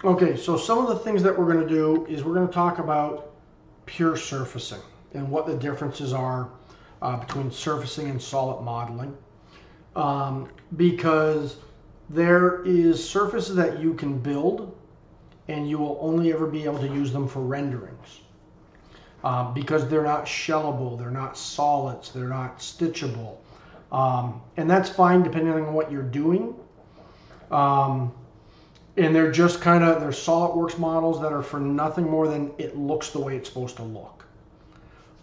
Okay, so some of the things that we're going to do is we're going to talk about pure surfacing and what the differences are between surfacing and solid modeling. Because there is surfaces that you can build and you will only ever be able to use them for renderings. Because they're not shellable, they're not solids, they're not stitchable. And that's fine depending on what you're doing. And they're just they're SolidWorks models that are for nothing more than it looks the way it's supposed to look.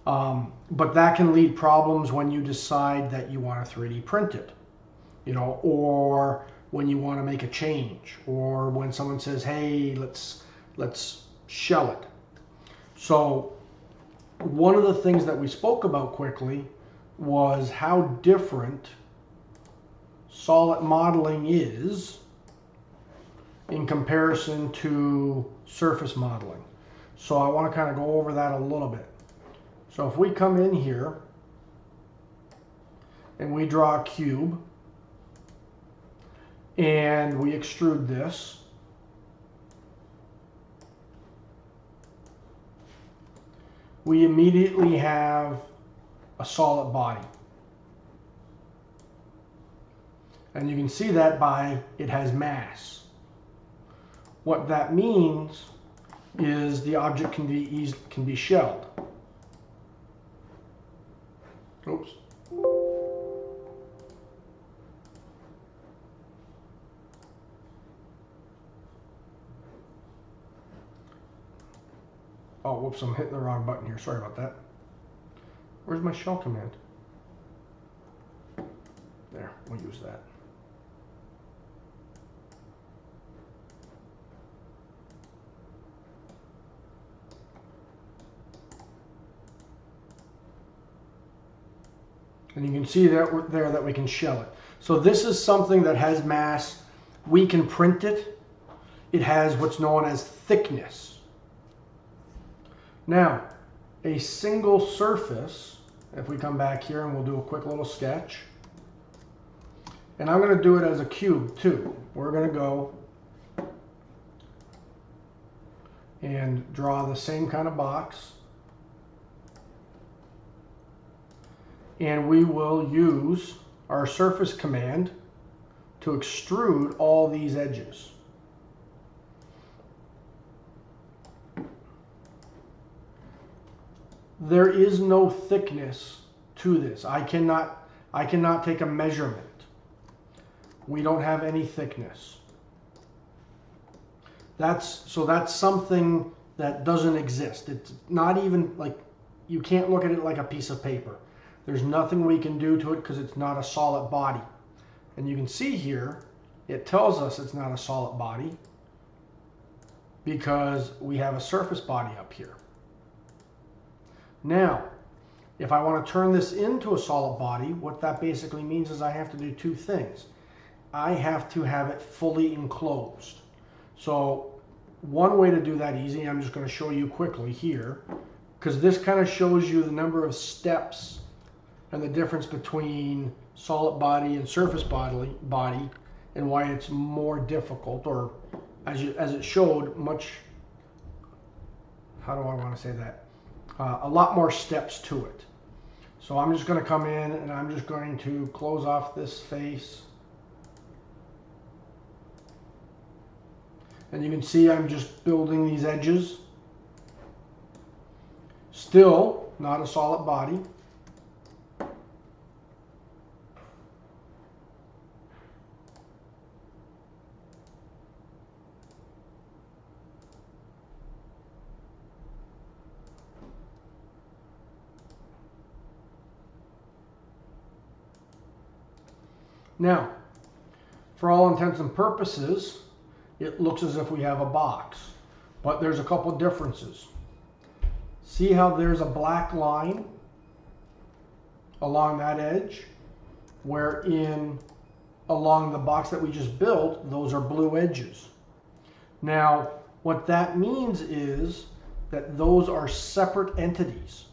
But that can lead problems when you decide that you want to 3D print it, or when you want to make a change, or when someone says, hey, let's shell it. So one of the things that we spoke about quickly was how different solid modeling is in comparison to surface modeling. So I want to kind of go over that a little bit. So if we come in here and we draw a cube and we extrude this, we immediately have a solid body. And you can see that by it has mass. What that means is the object can be shelled. Oops. Oh, whoops, I'm hitting the wrong button here. Sorry about that. Where's my shell command? There, we'll use that. And you can see that we can shell it. So this is something that has mass. We can print it. It has what's known as thickness. Now, a single surface, if we come back here and we'll do a quick little sketch. And I'm going to do it as a cube too. We're going to go and draw the same kind of box. And we will use our surface command to extrude all these edges. There is no thickness to this. I cannot take a measurement. We don't have any thickness. That's something that doesn't exist. It's not even like, you can't look at it like a piece of paper. There's nothing we can do to it because it's not a solid body. And you can see here, it tells us it's not a solid body because we have a surface body up here. Now, if I want to turn this into a solid body, what that basically means is I have to do two things. I have to have it fully enclosed. So one way to do that easy, I'm just going to show you quickly here, because this kind of shows you the number of steps and the difference between solid body and surface body and why it's more difficult, or as it showed, much, how do I want to say that? A lot more steps to it. So I'm just going to come in and I'm just going to close off this face. And you can see I'm just building these edges. Still not a solid body. Now, for all intents and purposes, it looks as if we have a box, but there's a couple differences. See how there's a black line along that edge, wherein along the box that we just built, those are blue edges. Now, what that means is that those are separate entities,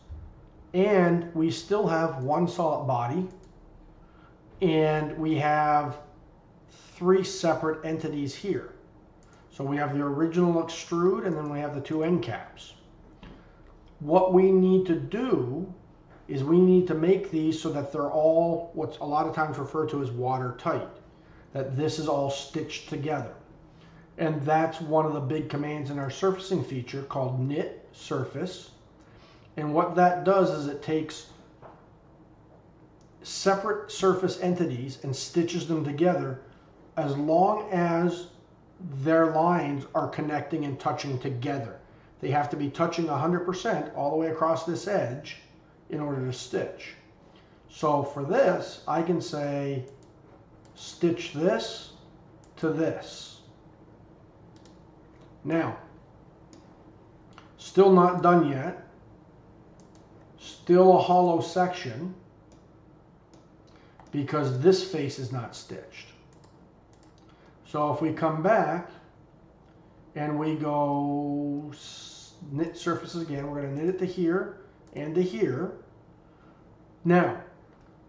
and we still have one solid body, and we have three separate entities here. So we have the original extrude, and then we have the two end caps. What we need to do is we need to make these so that they're all what's a lot of times referred to as watertight, that this is all stitched together. And that's one of the big commands in our surfacing feature called knit surface. And what that does is it takes separate surface entities and stitches them together as long as their lines are connecting and touching together. They have to be touching 100% all the way across this edge in order to stitch. So for this, I can say stitch this to this. Now, still not done yet. Still a hollow section because this face is not stitched. So if we come back and we go knit surfaces again, we're going to knit it to here and to here. Now,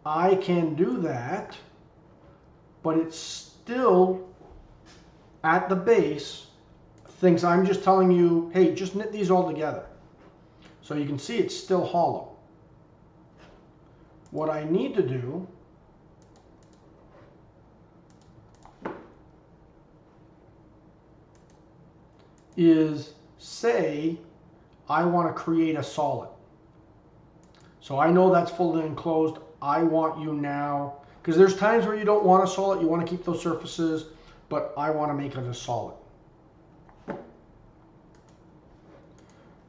I can do that, but it's still at the base thinks I'm just telling you, hey, just knit these all together. So you can see it's still hollow. What I need to do is say I want to create a solid. So I know that's folded and closed. I want you now, because there's times where you don't want a solid, you want to keep those surfaces, but I want to make it a solid.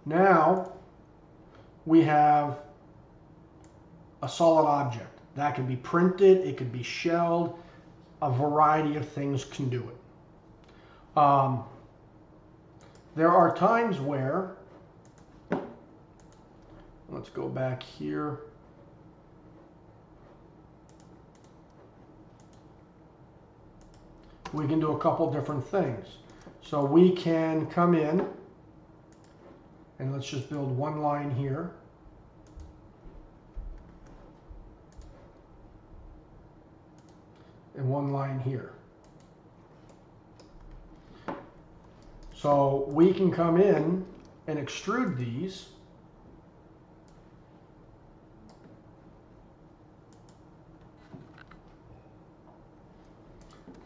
Now we have a solid object. That can be printed, it could be shelled, a variety of things can do it. There are times where, let's go back here. We can do a couple different things. So we can come in and let's just build one line here. And one line here. So we can come in and extrude these.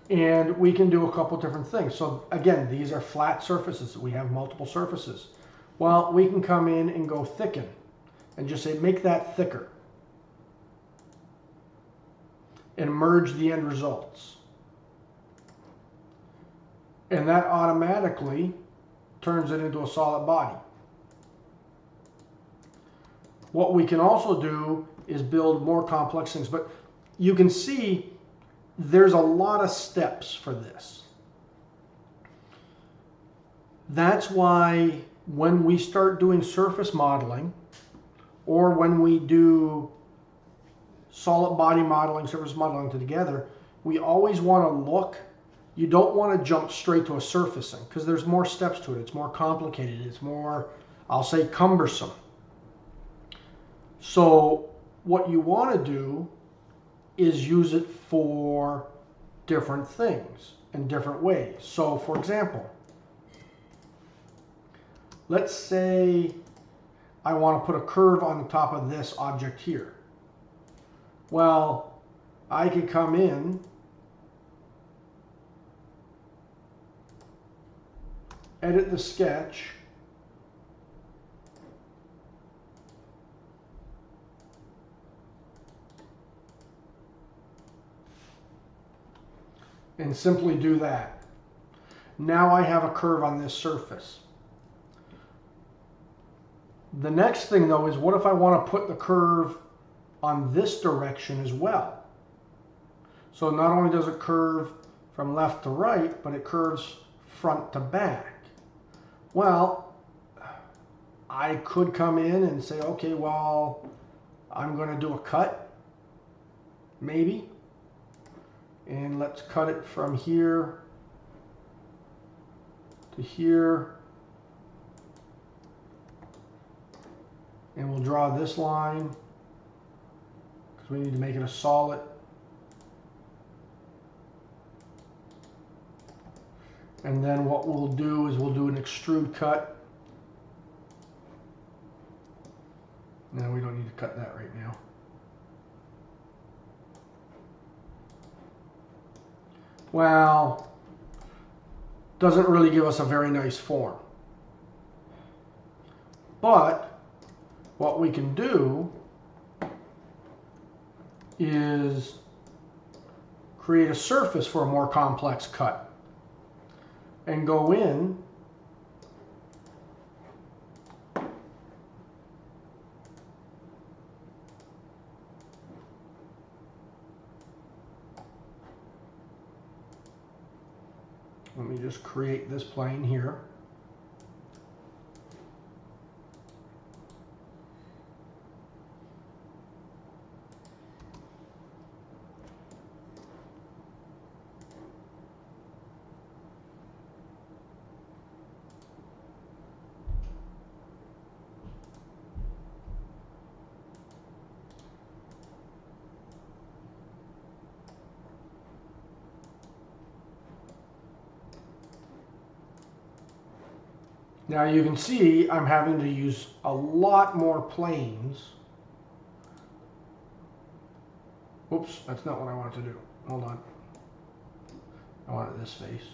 And we can do a couple different things. So again, these are flat surfaces. We have multiple surfaces. Well, we can come in and go thicken and just say, make that thicker. And merge the end results. And that automatically turns it into a solid body. What we can also do is build more complex things, but you can see there's a lot of steps for this. That's why when we start doing surface modeling, or when we do solid body modeling, surface modeling together, we always want to look. You don't want to jump straight to a surfacing because there's more steps to it. It's more complicated. It's more, I'll say, cumbersome. So what you want to do is use it for different things in different ways. So for example, let's say I want to put a curve on the top of this object here. Well, I could come in edit the sketch, and simply do that. Now I have a curve on this surface. The next thing though is, what if I want to put the curve on this direction as well? So not only does it curve from left to right, but it curves front to back. Well, I could come in and say, okay, well, I'm going to do a cut, maybe. And let's cut it from here to here. And we'll draw this line because we need to make it a solid. And then what we'll do is we'll do an extrude cut. No, we don't need to cut that right now. Well, doesn't really give us a very nice form. But what we can do is create a surface for a more complex cut and go in let me just create this plane here. Now you can see I'm having to use a lot more planes. Oops, that's not what I wanted to do. Hold on. I wanted this face.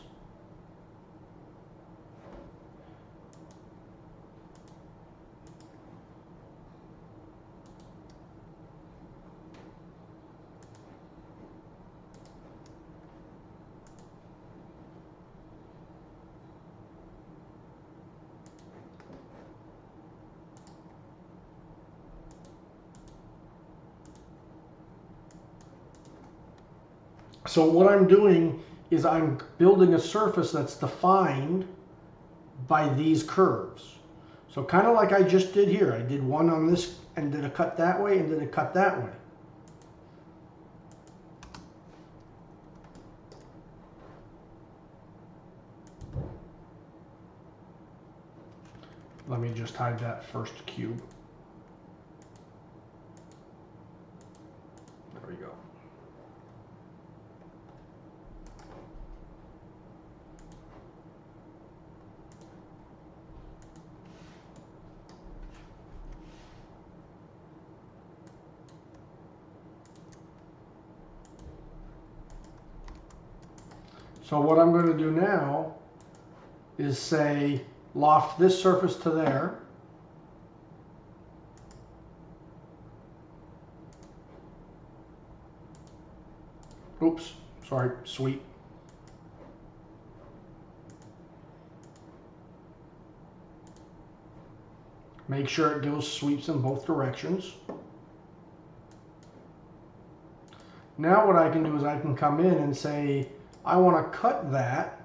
So what I'm doing is I'm building a surface that's defined by these curves. So kind of like I just did here. I did one on this and did a cut that way and did a cut that way. Let me just hide that first cube. There we go. So what I'm going to do now is say loft this surface to there. Oops, sorry, sweep. Make sure it goes sweeps in both directions. Now what I can do is I can come in and say, I want to cut that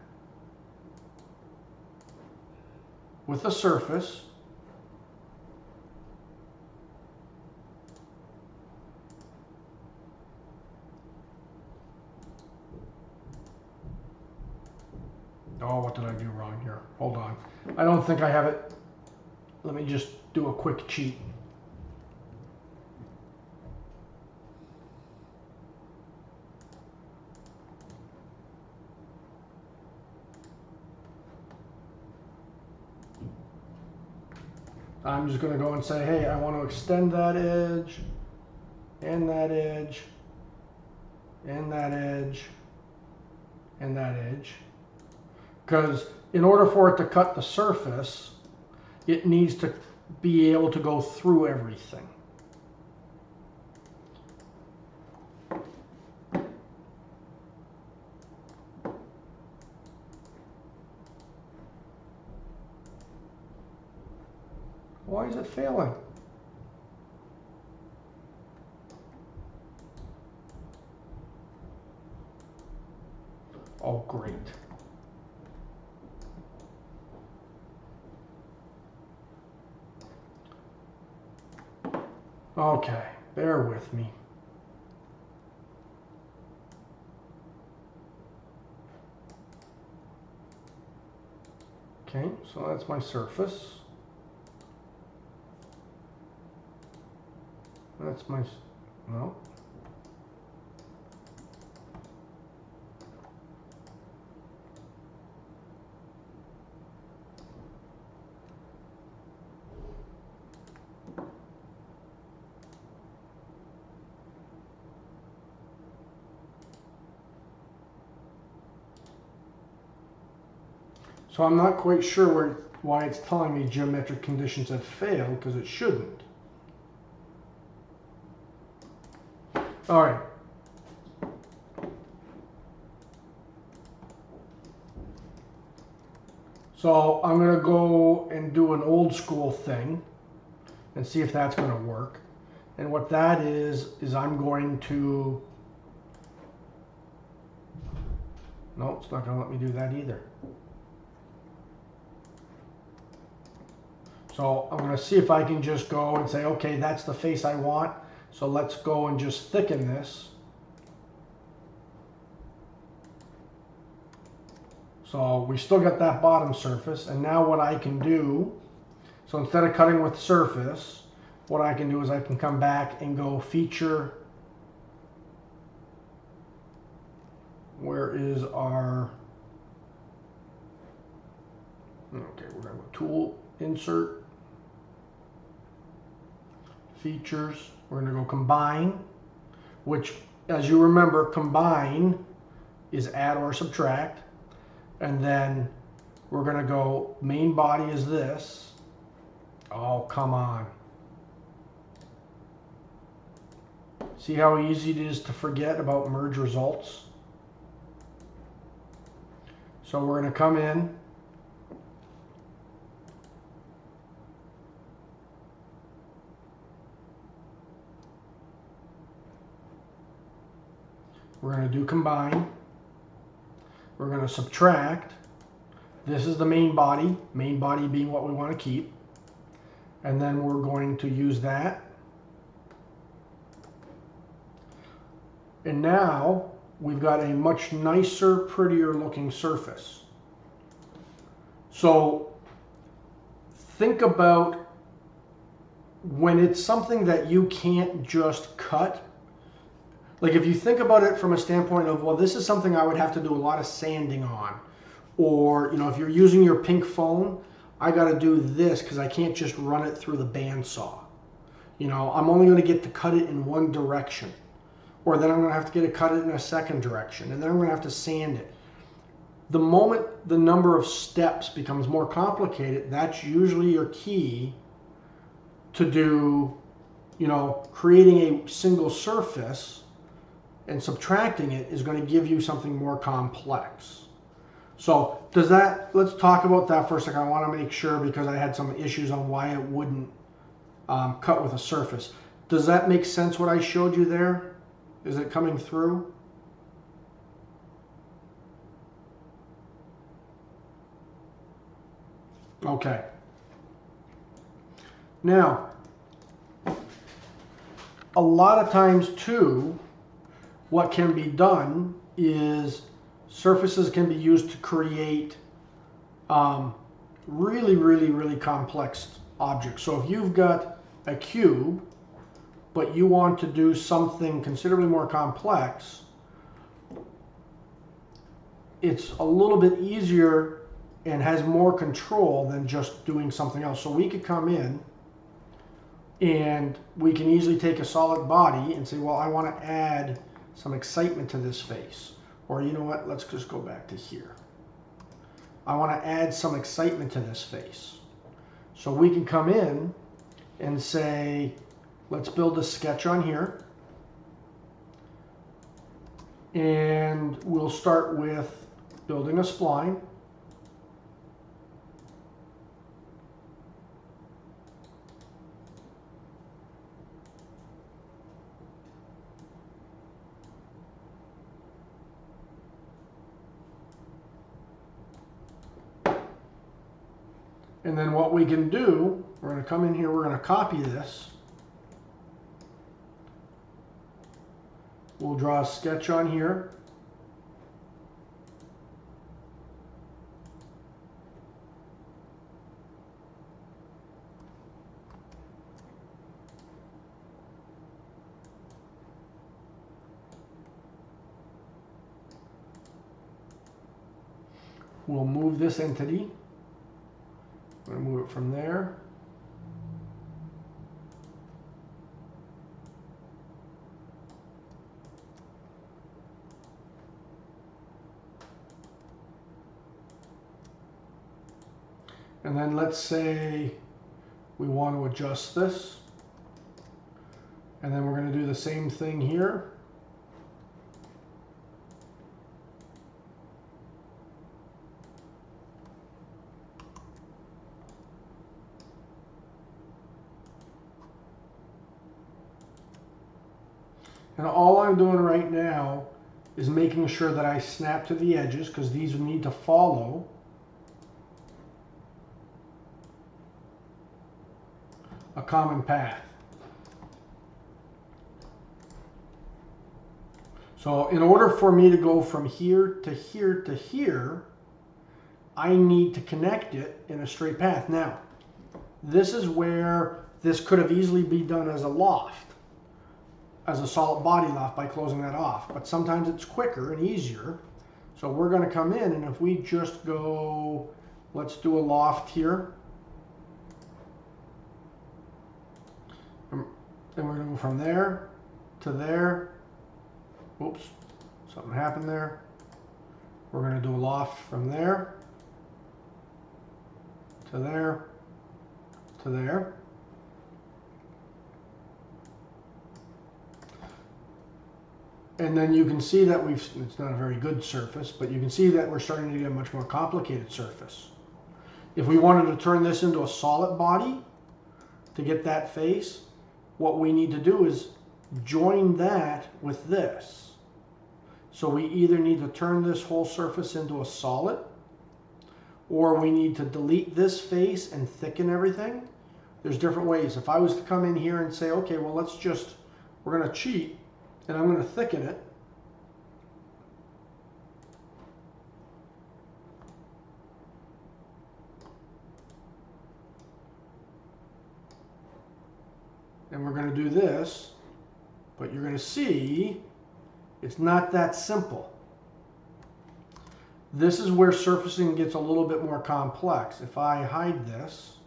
with a surface. Oh, what did I do wrong here? Hold on. I don't think I have it. Let me just do a quick cheat. I'm just going to go and say, hey, I want to extend that edge, and that edge, and that edge, and that edge. Because in order for it to cut the surface, it needs to be able to go through everything. Why is it failing? Oh, great. Okay, bear with me. Okay, so that's my surface. That's my, no. So I'm not quite sure why it's telling me geometric conditions have failed, because it shouldn't. All right. So I'm going to go and do an old school thing and see if that's going to work. And what that is I'm going to... No, it's not going to let me do that either. So I'm going to see if I can just go and say, okay, that's the face I want. So let's go and just thicken this. So we still got that bottom surface. And now what I can do, so instead of cutting with surface, what I can do is I can come back and go feature. Where is our... Okay, we're going to go tool, insert, features. We're going to go combine, which, as you remember, combine is add or subtract. And then we're going to go main body is this. Oh, come on. See how easy it is to forget about merge results? So we're going to come in. We're going to do combine. We're going to subtract. This is the main body being what we want to keep. And then we're going to use that. And now we've got a much nicer, prettier looking surface. So think about when it's something that you can't just cut. Like if you think about it from a standpoint of, well, this is something I would have to do a lot of sanding on. Or, you know, if you're using your pink phone, I got to do this because I can't just run it through the bandsaw. You know, I'm only going to get to cut it in one direction. Or then I'm going to have to get to cut it in a second direction. And then I'm going to have to sand it. The moment the number of steps becomes more complicated, that's usually your key to do, you know, creating a single surface and subtracting it is going to give you something more complex. So does that, let's talk about that for a second. I want to make sure because I had some issues on why it wouldn't cut with a surface. Does that make sense what I showed you there? Is it coming through? Okay. Now, a lot of times too, what can be done is surfaces can be used to create really complex objects. So if you've got a cube, but you want to do something considerably more complex, it's a little bit easier and has more control than just doing something else. So we could come in and we can easily take a solid body and say, well, I want to add some excitement to this face. Or you know what, let's just go back to here. I want to add some excitement to this face. So we can come in and say, let's build a sketch on here. And we'll start with building a spline. And then what we can do, we're going to come in here, we're going to copy this. We'll draw a sketch on here. We'll move this entity. I'm going to move it from there. And then let's say we want to adjust this. And then we're going to do the same thing here. And all I'm doing right now is making sure that I snap to the edges, because these need to follow a common path. So in order for me to go from here to here to here, I need to connect it in a straight path. Now, this is where this could have easily been done as a loft, as a solid body loft, by closing that off. But sometimes it's quicker and easier. So we're going to come in, and if we just go, let's do a loft here. And we're going to go from there to there. Oops, something happened there. We're going to do a loft from there to there to there. And then you can see that it's not a very good surface, but you can see that we're starting to get a much more complicated surface. If we wanted to turn this into a solid body to get that face, what we need to do is join that with this. So we either need to turn this whole surface into a solid, or we need to delete this face and thicken everything. There's different ways. If I was to come in here and say, okay, well, we're going to cheat, and I'm going to thicken it. And we're going to do this, but you're going to see it's not that simple. This is where surfacing gets a little bit more complex. If I hide this,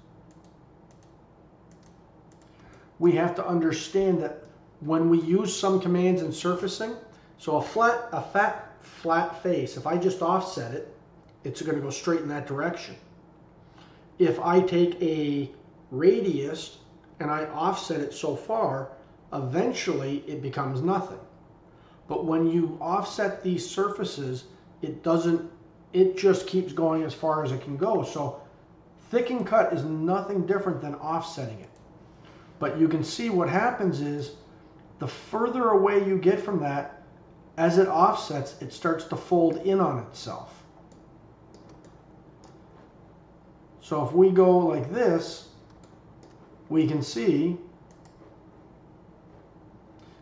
we have to understand that when we use some commands in surfacing, so a flat face, if I just offset it, it's going to go straight in that direction. If I take a radius and I offset it so far, eventually it becomes nothing. But when you offset these surfaces, it just keeps going as far as it can go. So thick and cut is nothing different than offsetting it. But you can see what happens is, the further away you get from that, as it offsets, it starts to fold in on itself. So if we go like this, we can see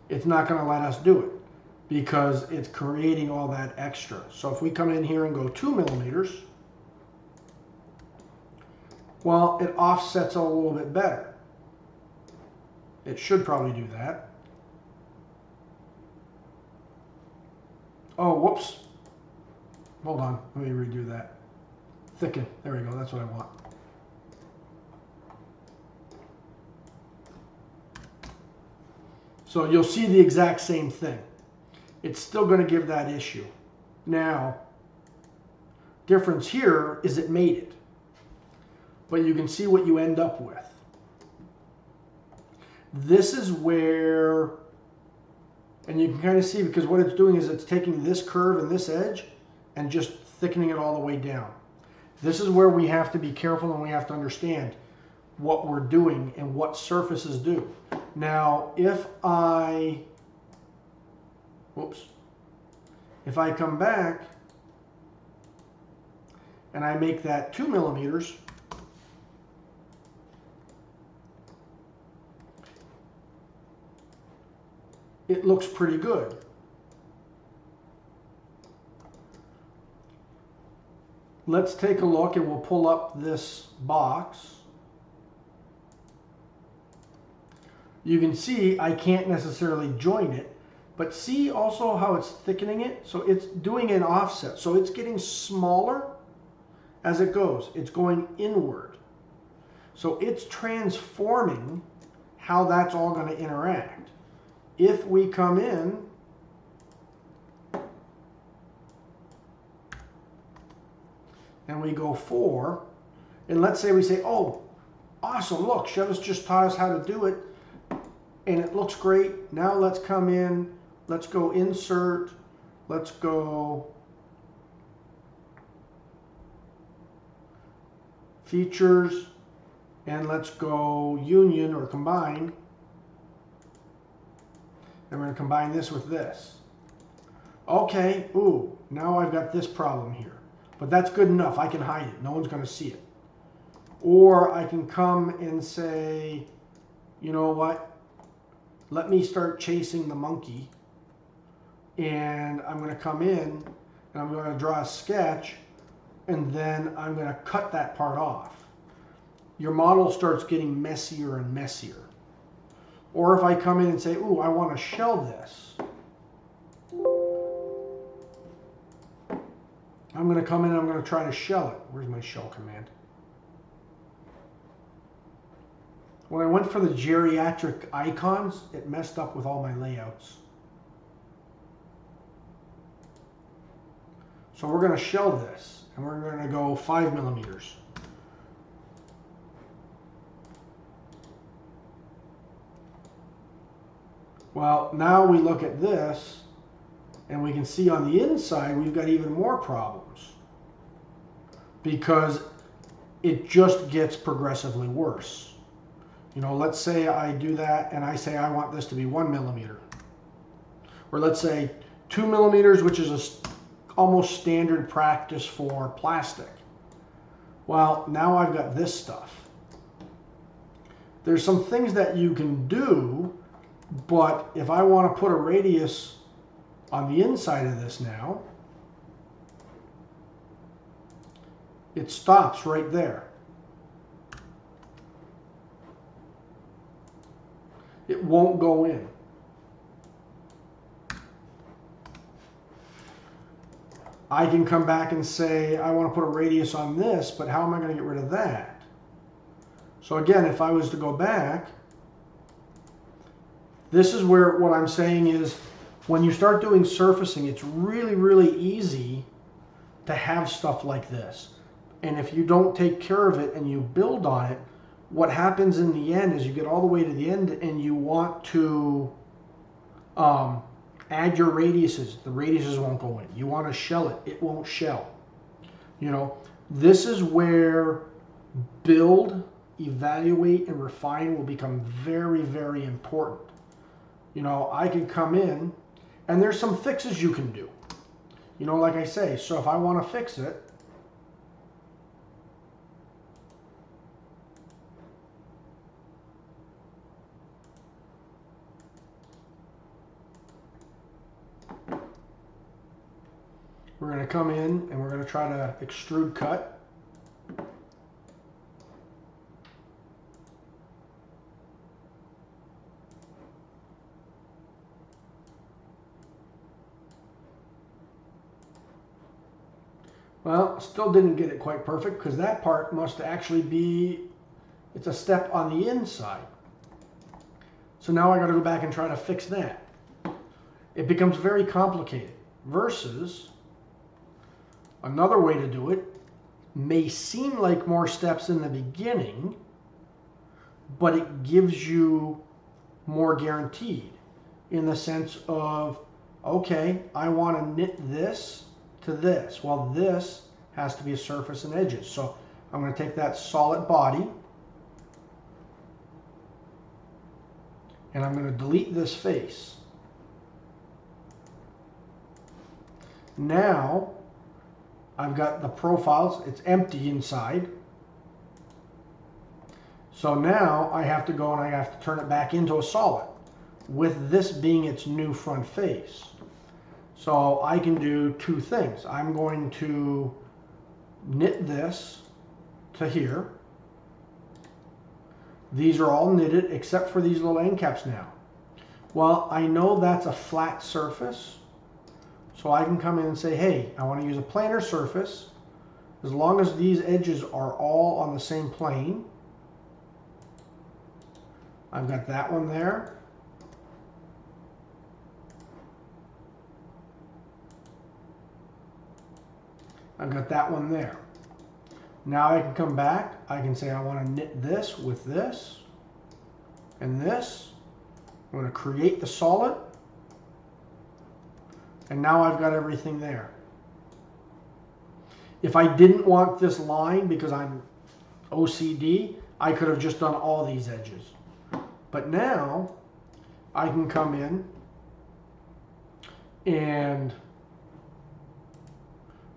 it's not going to let us do it because it's creating all that extra. So if we come in here and go 2 millimeters, well, it offsets a little bit better. It should probably do that. Oh, whoops. Hold on, let me redo that. Thicken, there we go, that's what I want. So you'll see the exact same thing. It's still going to give that issue. Now, difference here is it made it. But you can see what you end up with. This is where, and you can kind of see, because what it's doing is it's taking this curve and this edge and just thickening it all the way down. This is where we have to be careful, and we have to understand what we're doing and what surfaces do. Now, if I come back and I make that 2 millimeters, it looks pretty good. Let's take a look, and we'll pull up this box. You can see I can't necessarily join it, but see also how it's thickening it? So it's doing an offset. So it's getting smaller as it goes. It's going inward. So it's transforming how that's all going to interact. If we come in and we go 4, And let's say we say, oh, awesome, look, Chevis just taught us how to do it, and it looks great. Now let's come in, let's go insert, let's go features, and let's go union or combine. And we're going to combine this with this. Okay, ooh, now I've got this problem here. But that's good enough. I can hide it. No one's going to see it. Or I can come and say, you know what? Let me start chasing the monkey. And I'm going to come in and I'm going to draw a sketch, and then I'm going to cut that part off. Your model starts getting messier and messier. Or if I come in and say, ooh, I want to shell this. I'm going to come in and I'm going to try to shell it. Where's my shell command? When I went for the geriatric icons, it messed up with all my layouts. So we're going to shell this, and we're going to go 5 millimeters. Well, now we look at this, and we can see on the inside we've got even more problems, because it just gets progressively worse. You know, let's say I do that and I say I want this to be 1 millimeter. Or let's say 2 millimeters, which is almost standard practice for plastic. Well, now I've got this stuff. There's some things that you can do, but if I want to put a radius on the inside of this now, it stops right there. It won't go in. I can come back and say, I want to put a radius on this, but how am I going to get rid of that? So again, if I was to go back, this is where what I'm saying is, when you start doing surfacing, it's really, really easy to have stuff like this. And if you don't take care of it and you build on it, what happens in the end is you get all the way to the end and you want to add your radiuses. The radiuses won't go in. You want to shell it. It won't shell. You know, this is where build, evaluate, and refine will become very, very important. You know, I can come in, and there's some fixes you can do. You know, like I say, so if I want to fix it, we're going to come in and we're going to try to extrude cut. Well, still didn't get it quite perfect, because that part must actually be, it's a step on the inside. So now I got to go back and try to fix that. It becomes very complicated. Versus another way to do it may seem like more steps in the beginning, but it gives you more guaranteed in the sense of, okay, I want to knit this to this. Well, this has to be a surface and edges. So I'm going to take that solid body and I'm going to delete this face. Now I've got the profiles. It's empty inside. So now I have to go and I have to turn it back into a solid, with this being its new front face. So I can do two things. I'm going to knit this to here. These are all knitted except for these little end caps now. Well, I know that's a flat surface, so I can come in and say, hey, I want to use a planar surface. As long as these edges are all on the same plane. I've got that one there. I've got that one there. Now I can come back. I can say I want to knit this with this and this. I'm going to create the solid. And now I've got everything there. If I didn't want this line because I'm OCD, I could have just done all these edges. But now I can come in and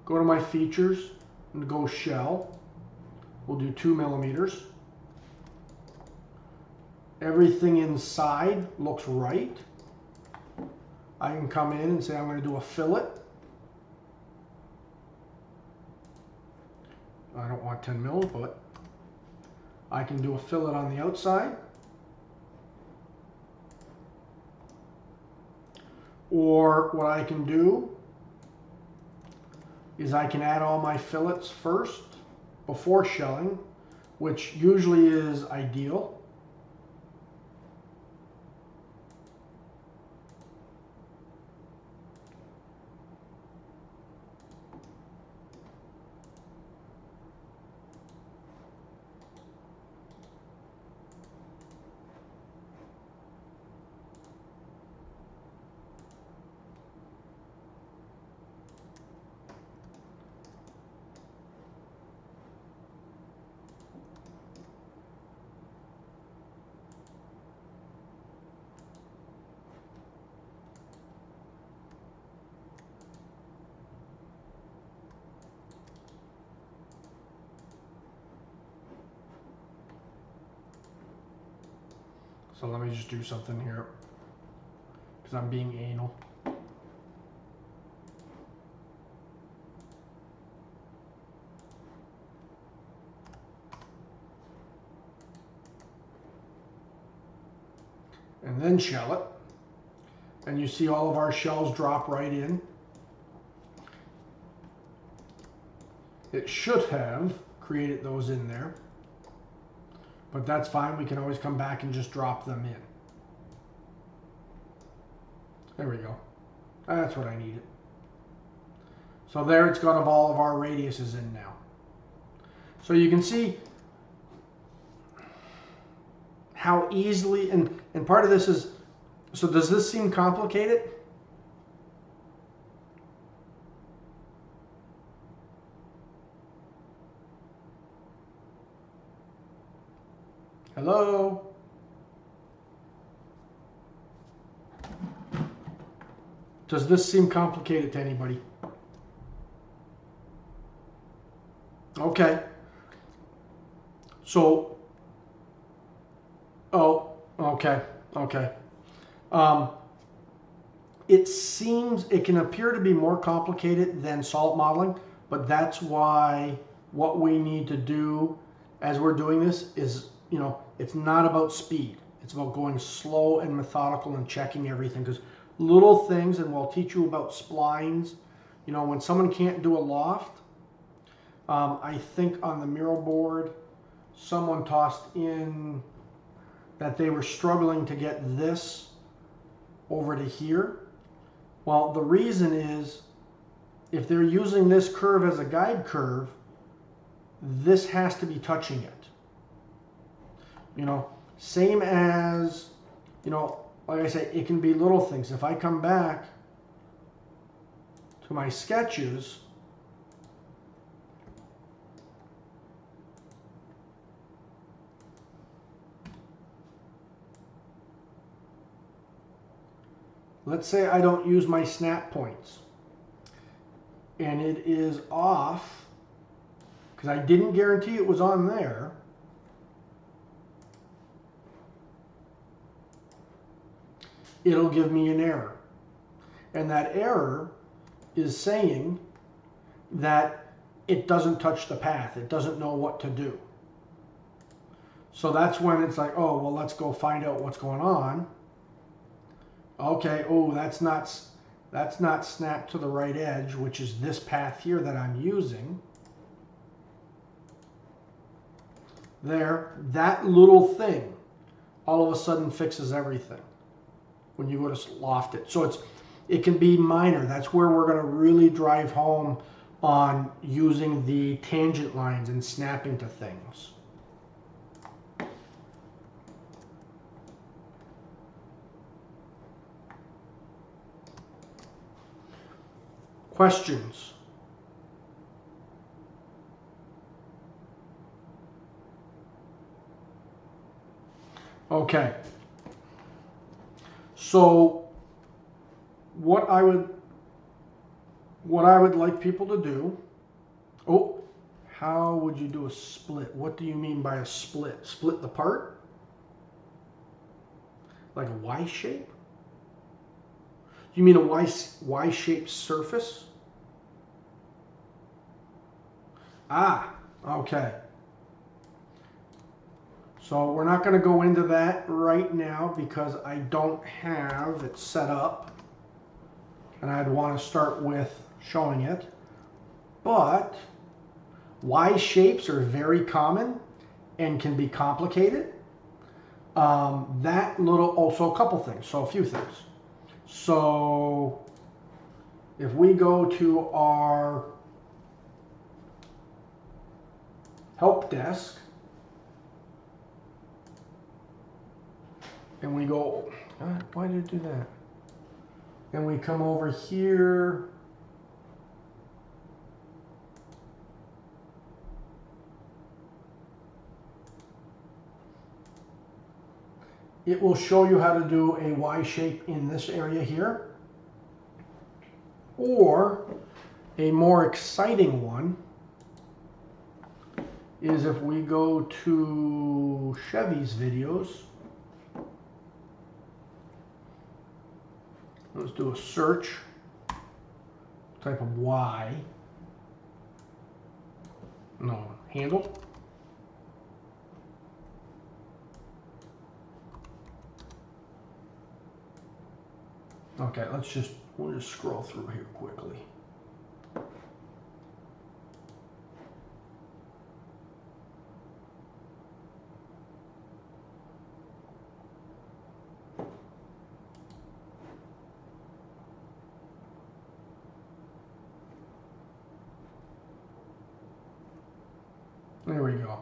go to my features and go shell. We'll do 2 millimeters. Everything inside looks right. I can come in and say I'm going to do a fillet. I don't want 10 mils, but I can do a fillet on the outside. Or what I can do is I can add all my fillets first before shelling, which usually is ideal. So let me just do something here because I'm being anal. And then shell it. And you see all of our shells drop right in. It should have created those in there. But that's fine, we can always come back and just drop them in. There we go. That's what I needed. So there it's got all of our radiuses in now. So you can see how easily, and part of this is, so does this seem complicated? Hello? Does this seem complicated to anybody? Okay. So, oh, okay, okay. It seems, it can appear to be more complicated than solid modeling, but that's why what we need to do as we're doing this is, you know, it's not about speed. It's about going slow and methodical and checking everything, because little things, and we'll teach you about splines. You know, when someone can't do a loft, I think on the mural board, someone tossed in that they were struggling to get this over to here. Well, the reason is if they're using this curve as a guide curve, this has to be touching it. You know, same as, you know, like I say, it can be little things. If I come back to my sketches, let's say I don't use my snap points and it is off because I didn't guarantee it was on there. It'll give me an error. And that error is saying that it doesn't touch the path. It doesn't know what to do. So that's when it's like, oh, well, let's go find out what's going on. Okay, oh, that's not snapped to the right edge, which is this path here that I'm using. There, that little thing all of a sudden fixes everything when you go to loft it. So it can be minor. That's where we're going to really drive home on using the tangent lines and snapping to things. Questions? Okay. So what I would like people to do, how would you do a split? What do you mean by a split? Split the part? Like a Y shape? You mean a Y-shaped surface? Ah, okay. So we're not going to go into that right now because I don't have it set up. And I'd want to start with showing it. But Y shapes are very common and can be complicated. Also a couple things, so a few things. So if we go to our help desk and we go, why did it do that? And we come over here. It will show you how to do a Y shape in this area here. Or a more exciting one is if we go to Chevy's videos. Let's do a search, type of Y. No, handle. Okay, we'll just scroll through here quickly. There we go.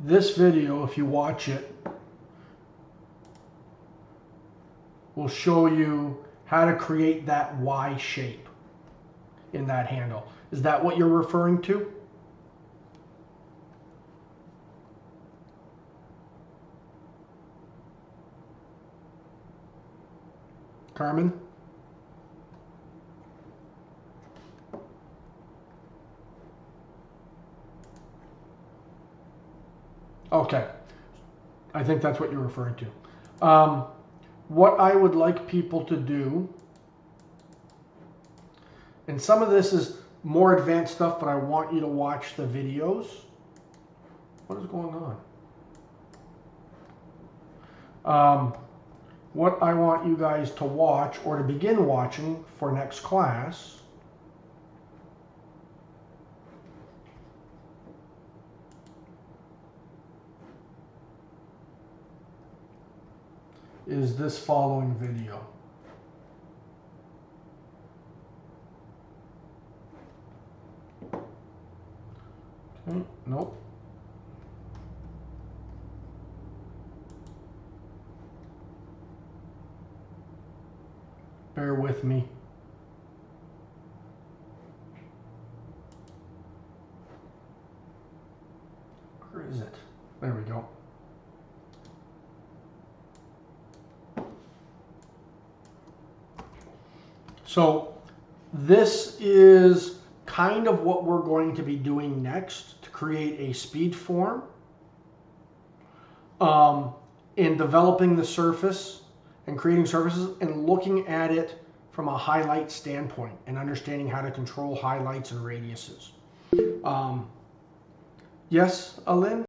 This video, if you watch it, will show you how to create that Y shape in that handle. Is that what you're referring to? Carmen? Okay. I think that's what you're referring to. What I would like people to do, and some of this is more advanced stuff, but I want you to watch the videos. What is going on? What I want you guys to watch or to begin watching for next class is this following video. Okay, nope. Bear with me. Where is it? There we go. So this is kind of what we're going to be doing next to create a speed form. In developing the surface and creating surfaces and looking at it from a highlight standpoint and understanding how to control highlights and radiuses. Yes, Alin?